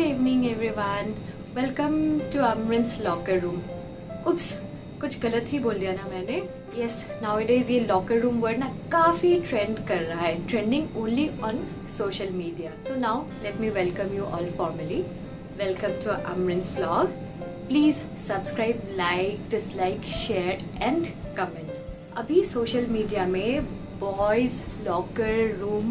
evening everyone. Welcome to Amrin's locker room. Ups, कुछ गलत ही बोल दिया ना मैंने. Yes, nowadays ये locker room word ना काफी trend कर रहा है. Trending only on social media. So now let me welcome you all formally. Welcome to Amrin's vlog. Please subscribe, like, dislike, share and comment. अभी social media में boys locker room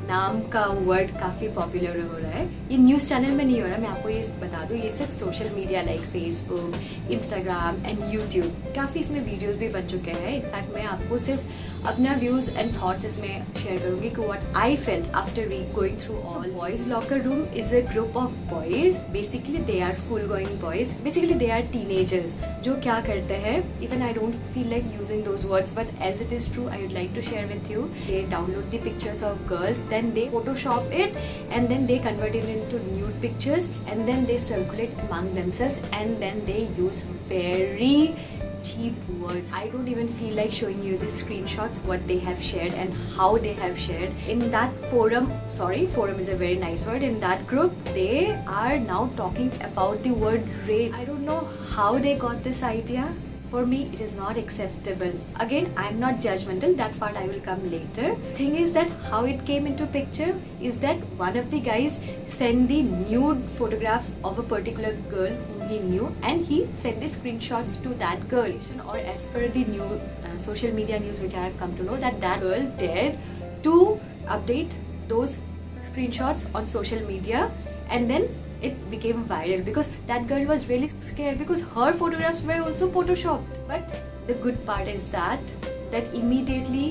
नाम का word काफ़ी popular हो रहा है. ये news channel में नहीं हो रहा, मैं आपको ये बता दूँ. ये सिर्फ social media like Facebook, Instagram and YouTube काफ़ी इसमें वीडियोस भी बन चुके हैं. इनफैक्ट मैं आपको सिर्फ अपना व्यूज़ एंड थॉट्स इसमें शेयर करूँगी कि what I felt after going through all. Boys locker room is a group of boys. Basically they are school going boys. Basically they are teenagers जो क्या करते हैं. Even I don't feel like using those words but as it is true I would like to share with you. They download the pictures of girls, then they Photoshop it and then they convert it into nude pictures and then they circulate among themselves and then they use very cheap words. I don't even feel like showing you the screenshots what they have shared and how they have shared. In that forum, forum is a very nice word. In that group, they are now talking about the word rape. I don't know how they got this idea. For me, it is not acceptable. Again, I am not judgmental. That part I will come later. Thing is that how it came into picture is that one of the guys sent the nude photographs of a particular girl whom he knew, and he sent the screenshots to that girl. Or as per the new social media news which I have come to know, that girl dared to update those screenshots on social media, and then it became viral because that girl was really scared because her photographs were also photoshopped. But the good part is that immediately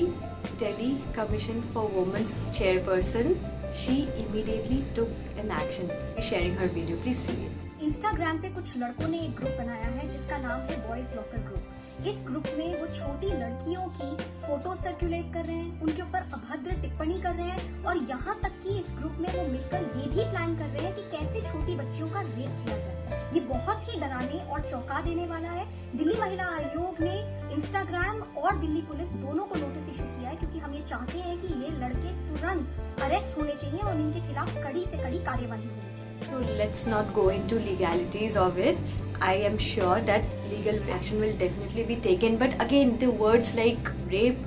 Delhi Commission for Women's chairperson, she immediately took an action. Sharing her video, please see it. Instagram पे कुछ लड़कों ने एक group बनाया है जिसका नाम है बॉयज लॉकर ग्रुप. इस ग्रुप में वो छोटी लड़कियों की फोटो सर्कुलेट कर रहे हैं, उनके ऊपर अभद्र टिप्पणी कर रहे हैं और यहाँ तक कि इस ग्रुप में वो मिलकर ये भी प्लान कर रहे हैं कि कैसे छोटी बच्चियों का रेप किया जाए. ये बहुत ही डराने और चौंका देने वाला है. दिल्ली महिला आयोग ने इंस्टाग्राम और दिल्ली पुलिस दोनों को नोटिस इशू किया है क्योंकि हम ये चाहते हैं कि ये लड़के तुरंत अरेस्ट होने चाहिए और इनके खिलाफ कड़ी से कड़ी कार्यवाही होनी चाहिए. So let's not go into legalities of it. I am sure that legal action will definitely be taken. But again, the words like rape,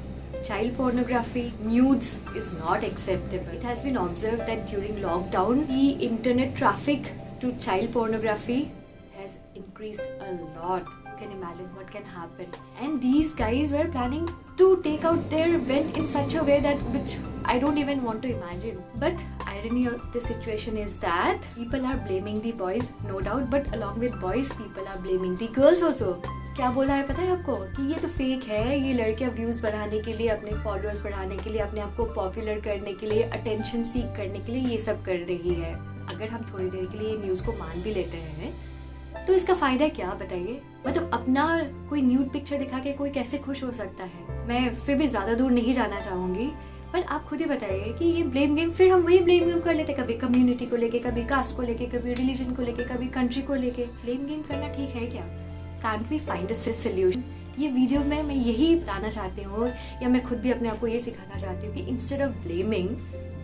child pornography, nudes is not acceptable. It has been observed that during lockdown, the internet traffic to child pornography has increased a lot. You can imagine what can happen. And these guys were planning to take out their event in such a way that which I don't even want to imagine. But irony of the situation is that people are blaming the boys, no doubt, but along with boys, people are blaming the girls also. क्या बोला है पता है आपको कि ये तो fake है, ये लड़कियां व्यूज बढ़ाने के लिए, अपने फॉलोअर्स बढ़ाने के लिए, अपने आप को पॉपुलर करने के लिए, अटेंशन सीख करने के लिए ये सब कर रही है. अगर हम थोड़ी देर के लिए न्यूज को मान भी लेते हैं तो इसका फायदा क्या बताइए. मतलब अपना कोई न्यूड पिक्चर दिखा के कोई कैसे खुश हो सकता है. मैं फिर भी ज्यादा दूर नहीं जाना चाहूंगी, पर आप खुद ही बताइए कि ये ब्लेम गेम, फिर हम वही ब्लेम गेम कर लेते, कभी कम्युनिटी को लेके, कभी कास्ट को लेके, कभी रिलीजन को लेके, कभी कंट्री को लेके. ब्लेम गेम करना ठीक है क्या? Can't we find a solution? ये वीडियो में मैं यही बताना चाहती हूँ, या मैं खुद भी अपने आप को ये सिखाना चाहती हूँ कि instead of blaming,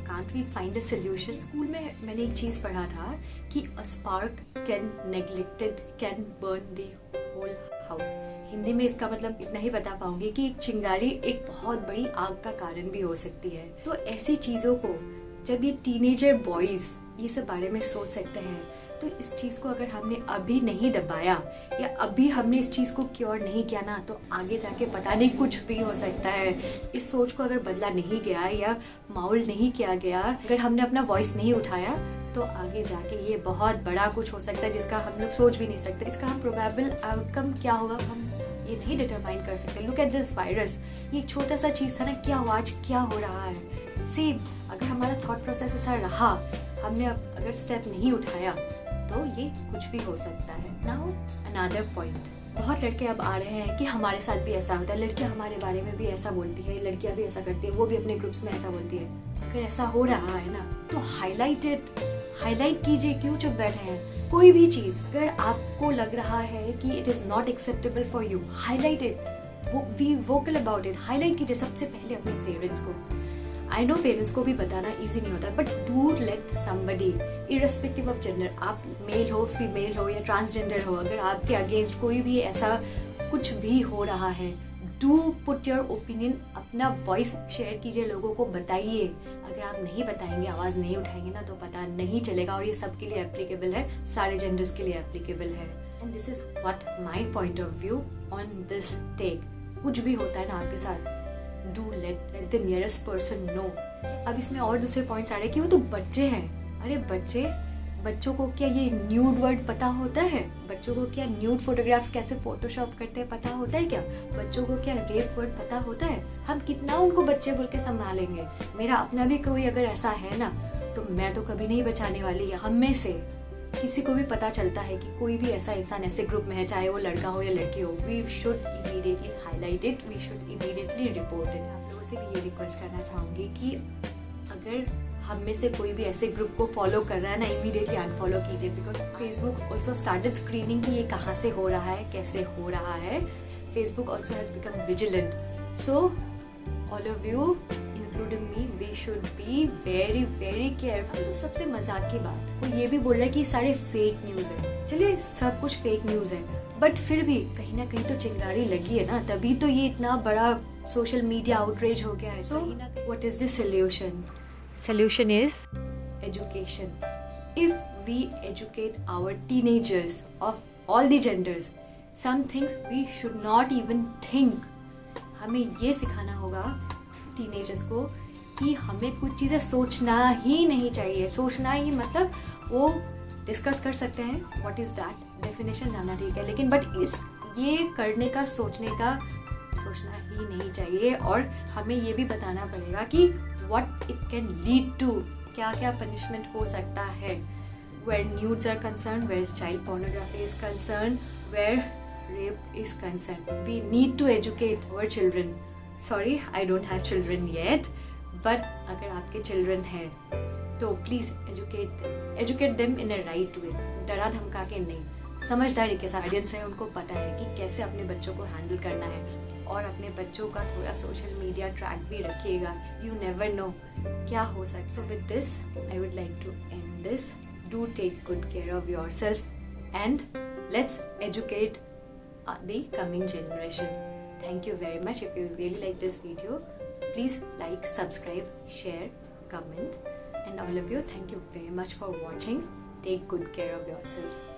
can't we find a solution. School में मैंने एक चीज़ पढ़ा था कि a spark can neglected can burn the whole house. Hindi में इसका मतलब इतना ही बता पाऊंगी कि एक चिंगारी एक बहुत बड़ी आग का कारण भी हो सकती है. तो ऐसी चीज़ों को जब ये टीनेजर बॉयज़ ये सब बारे में सोच सकते हैं, तो इस चीज़ को अगर हमने अभी नहीं दबाया या अभी हमने इस चीज़ को क्योर नहीं किया ना, तो आगे जाके पता नहीं कुछ भी हो सकता है. इस सोच को अगर बदला नहीं गया या माहौल नहीं किया गया, अगर हमने अपना वॉइस नहीं उठाया, तो आगे जाके ये बहुत बड़ा कुछ हो सकता है जिसका हम लोग सोच भी नहीं सकते. इसका हम प्रोबेबल आउटकम क्या होगा हम ये नहीं डिटरमाइन कर सकते. Look at this virus. ये छोटा सा चीज़ था ना, क्या हुआ आज, क्या हो रहा है. सेम अगर हमारा थॉट प्रोसेस ऐसा रहा, हमने अगर स्टेप नहीं उठाया, तो ये कुछ भी हो सकता है. Now another point. बहुत लड़के अब आ रहे हैं कि हमारे साथ भी ऐसा होता है, लड़कियां हमारे बारे में भी ऐसा बोलती है, लड़कियां भी ऐसा करती है, वो भी अपने ग्रुप्स में ऐसा बोलती है. अगर ऐसा हो रहा है ना, तो हाईलाइट कीजिए. क्यों चुप बैठे हैं? कोई भी चीज़ अगर आपको लग रहा है कि it is not acceptable for you, highlight it. We vocal about it. Highlight कीजिए सबसे पहले अपने पेरेंट्स को. आई नो पेरेंट्स को भी बताना इजी नहीं होता, but do let somebody, irrespective of gender, आप मेल हो, फीमेल हो या ट्रांसजेंडर हो, अगर आपके अगेंस्ट कोई भी ऐसा कुछ भी हो रहा है, डू पुट योर ओपिनियन, अपना वॉइस शेयर कीजिए, लोगों को बताइए। अगर आप नहीं बताएंगे, आवाज़ नहीं उठाएंगे ना, तो पता नहीं चलेगा। और ये सबके लिए एप्लीकेबल है, सारे जेंडर्स के लिए एप्लीकेबल है। And this is what my point of view on this take. कुछ भी होता है ना आपके साथ, do let the nearest person know. अब इसमें और दूसरे पॉइंट्स आ रहे हैं कि वो तो बच्चे हैं। अरे बच्चों को क्या ये न्यूड वर्ड पता होता है? बच्चों को क्या न्यूड फोटोग्राफ्स कैसे फोटोशॉप करते हैं पता होता है क्या? बच्चों को क्या रेप वर्ड पता होता है? हम कितना उनको बच्चे बोल के संभालेंगे? मेरा अपना भी कोई अगर ऐसा है ना, तो मैं तो कभी नहीं बचाने वाली। हम में से किसी को भी पता चलता है कि कोई भी ऐसा इंसान ऐसे ग्रुप में है, चाहे वो लड़का हो या लड़की हो, we should immediately highlight it, we should immediately report it. आप लोगों से भी ये रिक्वेस्ट करना चाहूँगी कि अगर हम में से कोई भी ऐसे ग्रुप को फॉलो कर रहा है ना, इमीडिएटली अनफॉलो कीजिए। Because Facebook also started screening कि ये कहाँ से हो रहा है, कैसे हो रहा है। Facebook also has become vigilant. So all of you including me, we should be very very careful. तो सबसे मजाक की बात, वो ये भी बोल रहा है कि ये सारे फेक न्यूज़ है। चलिए सब कुछ फेक न्यूज़ है, बट फिर भी कहीं ना कहीं तो चिंगारी लगी है ना, तभी तो ये इतना बड़ा सोशल मीडिया आउटरीच हो गया है। So what is the solution? Solution is education. If we educate our teenagers of all the genders, some things we should not even think. हमें ये सिखाना होगा टीनेजर्स को कि हमें कुछ चीज़ें सोचना ही नहीं चाहिए। सोचना ही मतलब वो डिस्कस कर सकते हैं, व्हाट इज़ दैट, डेफिनेशन जानना ठीक है, लेकिन बट ये करने का, सोचने का सोचना ही नहीं चाहिए। और हमें ये भी बताना पड़ेगा कि what it can lead to, क्या क्या punishment हो सकता है, where nudes are concerned, where child pornography is concerned, where rape is concerned. We need to educate our children. Sorry, I don't have children yet, but अगर आपके children हैं तो please educate them in a right way. डरा धमका के नहीं, समझदारी के साथ। गार्डियंस हैं, उनको पता है कि कैसे अपने बच्चों को हैंडल करना है, और अपने बच्चों का थोड़ा सोशल मीडिया ट्रैक भी रखिएगा। यू नेवर नो क्या हो सकता। So with this I would like to end this. Do take good care of yourself and let's educate the coming generation. Thank you very much. If you really like this video, please like, subscribe, share, comment, and all of you, thank you very much for watching. Take good care of yourself.